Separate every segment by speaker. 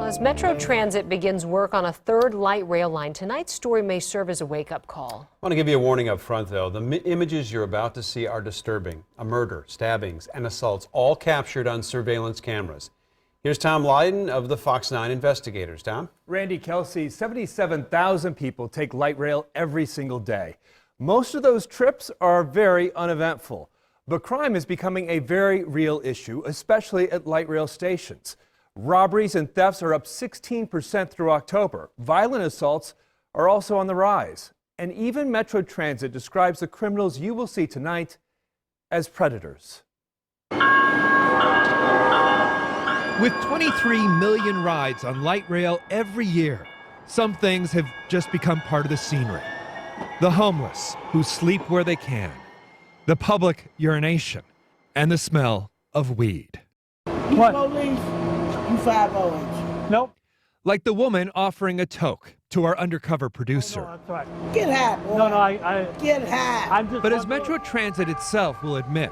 Speaker 1: As Metro Transit begins work on a third light rail line, tonight's story may serve as a wake-up call.
Speaker 2: I want to give you a warning up front, though. The images you're about to see are disturbing. A murder, stabbings, and assaults, all captured on surveillance cameras. Here's Tom Lydon of the Fox 9 investigators. Tom?
Speaker 3: Randy Kelsey, 77,000 people take light rail every single day. Most of those trips are very uneventful. But crime is becoming a very real issue, especially at light rail stations. Robberies and thefts are up 16% through October. Violent assaults are also on the rise. And even Metro Transit describes the criminals you will see tonight as predators.
Speaker 4: With 23 million rides on light rail every year, some things have just become part of the scenery. The homeless who sleep where they can, the public urination, and the smell of weed.
Speaker 5: What? Police, you 5 Nope.
Speaker 4: Like the woman offering a toke to our undercover producer.
Speaker 5: No, that's right. Get high, boy. No, I get high.
Speaker 4: But as Metro Transit itself will admit,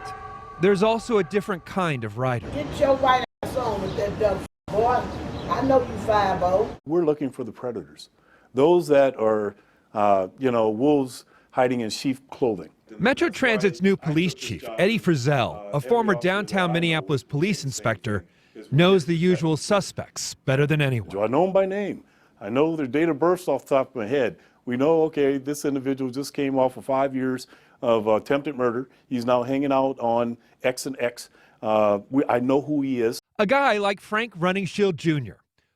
Speaker 4: there's also a different kind of rider.
Speaker 5: Get your white ass on with that dumb boy. I know you 5-0.
Speaker 6: We're looking for the predators, those that are, wolves hiding in sheep clothing.
Speaker 4: Metro Transit's new police chief, Eddie Frizzell, a former downtown Minneapolis police inspector, knows the usual suspects better than anyone.
Speaker 6: I know them by name. I know their date of birth off the top of my head. We know, okay, this individual just came off of 5 years of attempted murder. He's now hanging out on X and X. I know who he is.
Speaker 4: A guy like Frank Running Shield Jr.,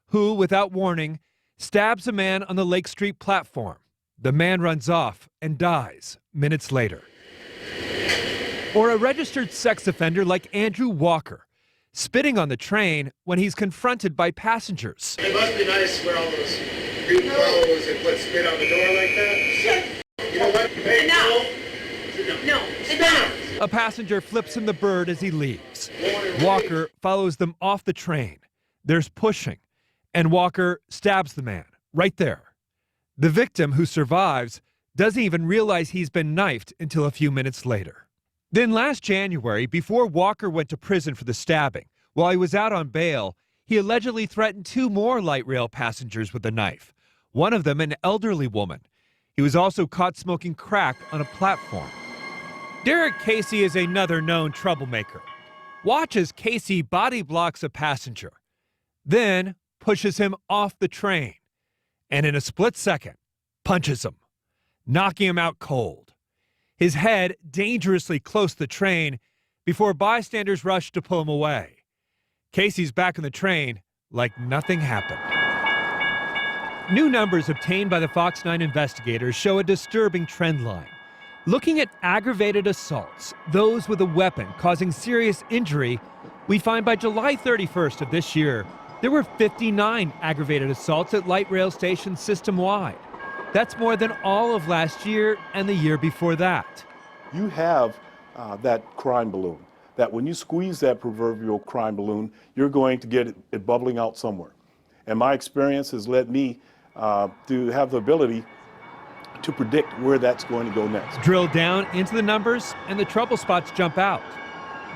Speaker 4: who, without warning, stabs a man on the Lake Street platform. The man runs off and dies minutes later. Or a registered sex offender like Andrew Walker, spitting on the train when he's confronted by passengers.
Speaker 7: It must be nice where all those creep clothes and put spit on the door like that. You know what? Hey, no, sit down.
Speaker 4: A passenger flips him the bird as he leaves. Walker follows them off the train. There's pushing, and Walker stabs the man right there. The victim, who survives, doesn't even realize he's been knifed until a few minutes later. Then last January, before Walker went to prison for the stabbing, while he was out on bail, he allegedly threatened 2 more light rail passengers with a knife, one of them an elderly woman. He was also caught smoking crack on a platform. Derrick Casey is another known troublemaker. Watch as Casey body blocks a passenger, then pushes him off the train, and in a split second, punches him, knocking him out cold. His head dangerously close to the train before bystanders rush to pull him away. Casey's back in the train like nothing happened. New numbers obtained by the Fox 9 investigators show a disturbing trend line. Looking at aggravated assaults, those with a weapon causing serious injury, we find by July 31st of this year, there were 59 aggravated assaults at light rail stations system-wide. That's more than all of last year and the year before that.
Speaker 6: You have that crime balloon, that when you squeeze that proverbial crime balloon, you're going to get it bubbling out somewhere. And my experience has led me to have the ability to predict where that's going to go next.
Speaker 4: Drill down into the numbers and the trouble spots jump out.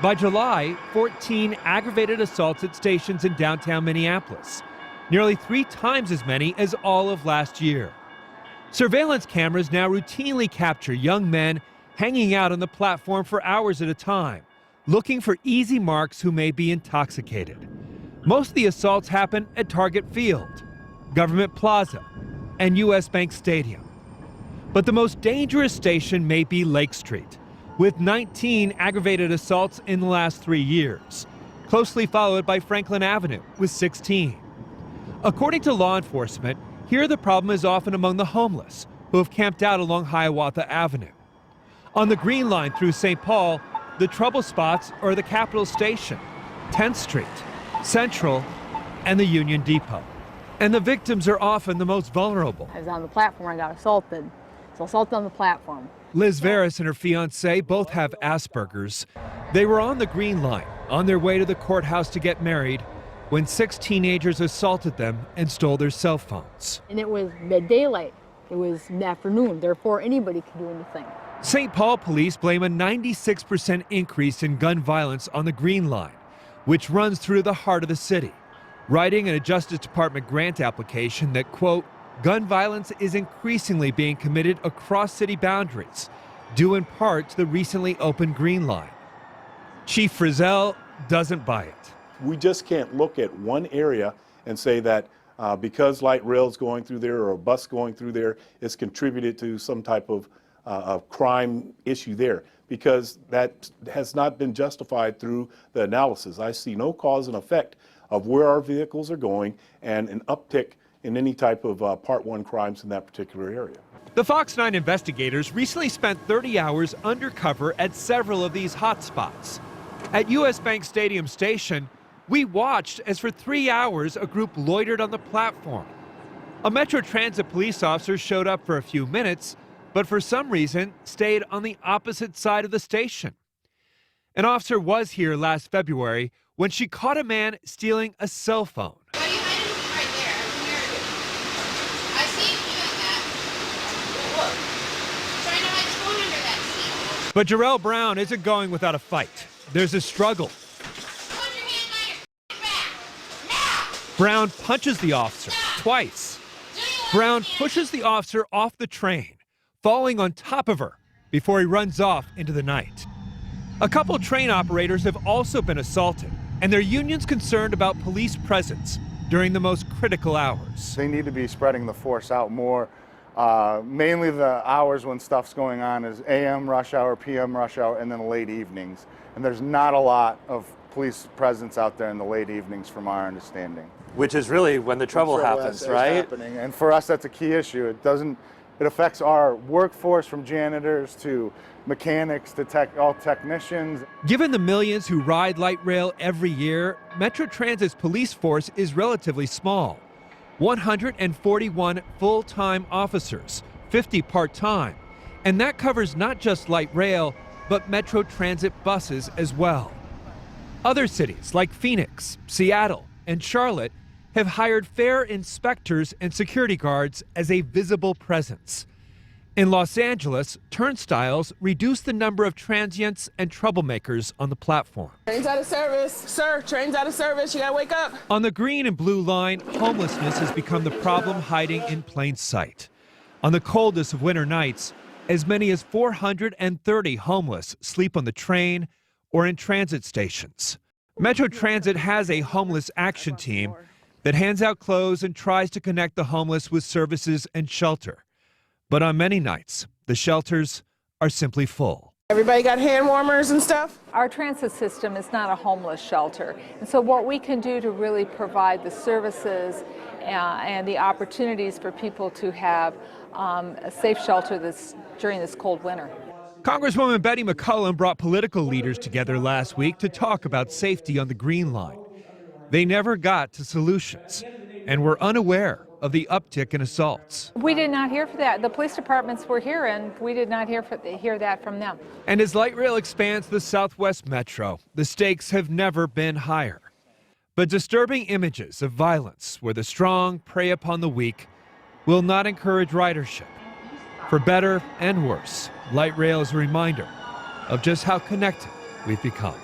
Speaker 4: By July, 14 aggravated assaults at stations in downtown Minneapolis, nearly 3 times as many as all of last year. Surveillance cameras now routinely capture young men hanging out on the platform for hours at a time, looking for easy marks who may be intoxicated. Most of the assaults happen at Target Field, Government Plaza, and U.S. Bank Stadium. But the most dangerous station may be Lake Street, with 19 aggravated assaults in the last 3 years, closely followed by Franklin Avenue with 16. According to law enforcement, here the problem is often among the homeless who have camped out along Hiawatha Avenue. On the Green Line through St. Paul, the trouble spots are the Capitol Station, 10th Street, Central, and the Union Depot. And the victims are often the most vulnerable.
Speaker 8: I was on the platform, I got assaulted. So assaulted on the platform.
Speaker 4: Liz Veras and her fiance both have Asperger's. They were on the Green Line, on their way to the courthouse to get married, when 6 teenagers assaulted them and stole their cell phones.
Speaker 8: And it was mid-daylight. It was afternoon, therefore anybody could do anything.
Speaker 4: St. Paul police blame a 96% increase in gun violence on the Green Line, which runs through the heart of the city. writing in a Justice Department grant application that, quote, gun violence is increasingly being committed across city boundaries, due in part to the recently opened Green Line. Chief Frizzell doesn't buy it.
Speaker 6: We just can't look at one area and say that because light rail is going through there or a bus going through there, it's contributed to some type of crime issue there, because that has not been justified through the analysis. I see no cause and effect of where our vehicles are going and an uptick in any type of Part 1 crimes in that particular area.
Speaker 4: The Fox 9 investigators recently spent 30 hours undercover at several of these hotspots. At US Bank Stadium Station, we watched as for 3 hours a group loitered on the platform. A Metro Transit police officer showed up for a few minutes, but for some reason stayed on the opposite side of the station. An officer was here last February when she caught a man stealing a cell phone.
Speaker 9: Why are you hiding right there? I see you doing that. Look, trying to hide your phone under that seat.
Speaker 4: But Jarrell Brown isn't going without a fight. There's a struggle.
Speaker 9: Put your hand on your back. Now!
Speaker 4: Brown punches the officer twice. Brown pushes the officer off the train, falling on top of her before he runs off into the night. A couple train operators have also been assaulted, and their union's concerned about police presence during the most critical hours.
Speaker 10: They need to be spreading the force out more. Mainly the hours when stuff's going on is AM rush hour, PM rush hour, and then late evenings. And there's not a lot of police presence out there in the late evenings from our understanding.
Speaker 11: Which is really when the trouble happens, right?
Speaker 10: Happening. And for us, that's a key issue. It affects our workforce, from janitors to mechanics to all technicians.
Speaker 4: Given the millions who ride light rail every year, Metro Transit's police force is relatively small. 141 full-time officers, 50 part-time. And that covers not just light rail, but Metro Transit buses as well. Other cities like Phoenix, Seattle, and Charlotte have hired fare inspectors and security guards as a visible presence. In Los Angeles, turnstiles reduce the number of transients and troublemakers on the platform.
Speaker 12: Train's out of service. Sir, train's out of service. You gotta wake up.
Speaker 4: On the green and blue line, homelessness has become the problem hiding in plain sight. On the coldest of winter nights, as many as 430 homeless sleep on the train or in transit stations. Metro Transit has a homeless action team that hands out clothes and tries to connect the homeless with services and shelter. But on many nights, the shelters are simply full.
Speaker 12: Everybody got hand warmers and stuff?
Speaker 13: Our transit system is not a homeless shelter. And so what we can do to really provide the services and the opportunities for people to have a safe shelter during this cold winter.
Speaker 4: Congresswoman Betty McCollum brought political leaders together last week to talk about safety on the Green Line. They never got to solutions and were unaware of the uptick in assaults.
Speaker 13: We did not hear for that. The police departments were here, and we did not hear that from them.
Speaker 4: And as light rail expands the Southwest Metro, the stakes have never been higher. But disturbing images of violence where the strong prey upon the weak will not encourage ridership. For better and worse, light rail is a reminder of just how connected we've become.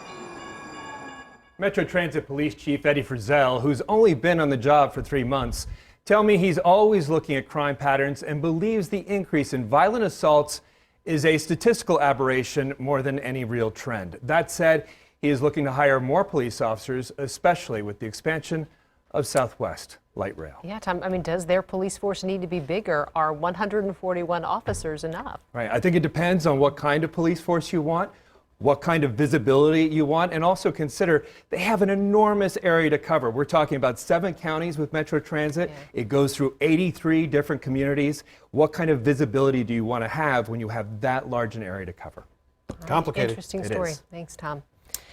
Speaker 3: Metro Transit Police Chief Eddie Frizzell, who's only been on the job for 3 months, tell me he's always looking at crime patterns and believes the increase in violent assaults is a statistical aberration more than any real trend. That said, he is looking to hire more police officers, especially with the expansion of Southwest Light Rail.
Speaker 1: Yeah, Tom, I mean, does their police force need to be bigger? Are 141 officers enough?
Speaker 3: Right. I think it depends on what kind of police force you want, what kind of visibility you want, and also consider they have an enormous area to cover. We're talking about 7 counties with Metro Transit. Yeah. It goes through 83 different communities. What kind of visibility do you want to have when you have that large an area to cover?
Speaker 2: Complicated.
Speaker 1: Interesting story. Thanks, Tom.